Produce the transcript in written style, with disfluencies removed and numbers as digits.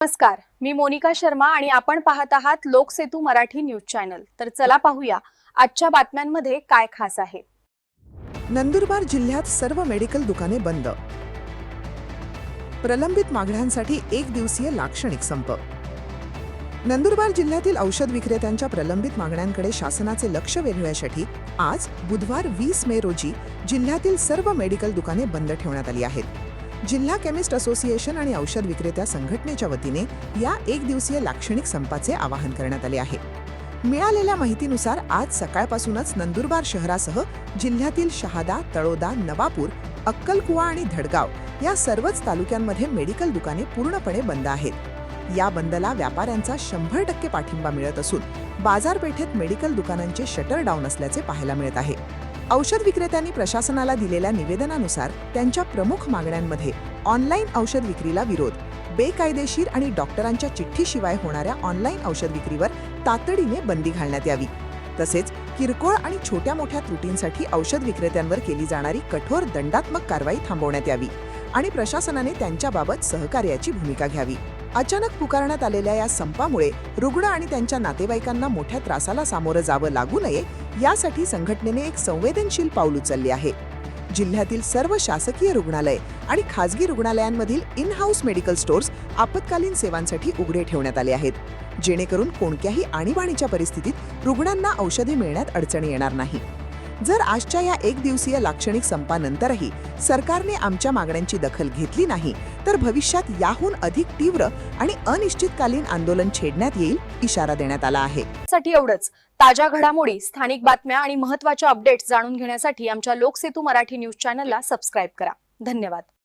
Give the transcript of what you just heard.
नमस्कार, मी मोनिका शर्मा आणि आपण पाहत आहात लोकसेतू मराठी न्यूज चॅनल। तर चला पाहूया आजच्या बातम्यांमध्ये काय खास आहे। नंदुरबार जिल्ह्यात सर्व मेडिकल दुकाने बंद। प्रलंबित मागण्यांसाठी एक दिवसीय लाक्षणिक संप। नंदुरबार जिल्ह्यातील औषध विक्रेत्यांच्या प्रलंबित मागण्यांकडे शासनाचे लक्ष वेधण्यासाठी आज बुधवार 20 मे रोजी जिल्ह्यातील सर्व मेडिकल दुकाने बंद ठेवण्यात आली आहेत। जिल्हा केमिस्ट असोसिएशन आणि औषध विक्रेत्या संघटनेच्या वतीने या एक दिवसीय लाक्षणिक संपाचे आवाहन करण्यात आले आहे। मिळालेल्या माहितीनुसार आज सकाळपासूनच नंदुरबार शहरासह जिल्ह्यातील शहादा, तळोदा, नवापूर, अक्कलकुवा आणि धडगाव या सर्वच तालुक्यांमध्ये मेडिकल दुकाने पूर्णपणे बंद आहेत। या बंदला व्यापाऱ्यांचा 100% पाठिंबा मिळत असून बाजारपेठेत मेडिकल दुकानांचे शटर डाऊन असल्याचे पाहायला मिळत आहे। औषध विक्रेत्यांनी प्रशासनाला दिलेल्या निवेदनानुसार त्यांच्या प्रमुख मागण्यांमध्ये ऑनलाईन औषध विक्रीला विरोध, बेकायदेशीर आणि डॉक्टरांच्या चिठ्ठीशिवाय होणाऱ्या ऑनलाईन औषध विक्रीवर तातडीने बंदी घालण्यात यावी, तसेच किरकोळ आणि छोट्या मोठ्या त्रुटींसाठी औषध विक्रेत्यांवर केली जाणारी कठोर दंडात्मक कारवाई थांबवण्यात यावी आणि प्रशासनाने त्यांच्याबाबत सहकार्याची भूमिका घ्यावी। अचानक पुकारण्यात आलेल्या या संपामुळे रुग्ण आणि त्यांच्या नातेवाईकांना मोठ्या त्रासाला सामोरं जावं लागू नये यासाठी संघटनेने एक संवेदनशील पाऊल उचलले आहे। जिल्ह्यातील सर्व शासकीय रुग्णालय आणि खासगी रुग्णालयांमधील इन हाऊस मेडिकल स्टोअर्स आपत्कालीन सेवांसाठी उघडे ठेवण्यात आले आहेत, जेणेकरून कोणत्याही आणीबाणीच्या परिस्थितीत रुग्णांना औषधे मिळण्यात अडचणी येणार नाही। जर आजच्या या एक दिवसीय लाक्षणिक संपानंतरही सरकारने आमच्या मागण्यांची दखल घेतली नाही तर भविष्यात याहून अधिक तीव्र आणि अनिश्चितकालीन आंदोलन छेडण्यात येईल, इशारा देण्यात आला आहे। साठी एवढंच। ताज्या घडामोडी, स्थानिक बातम्या आणि महत्त्वाच्या अपडेट्स जाणून घेण्यासाठी आमच्या लोकसेतू मराठी न्यूज चॅनलला सबस्क्राइब करा। धन्यवाद।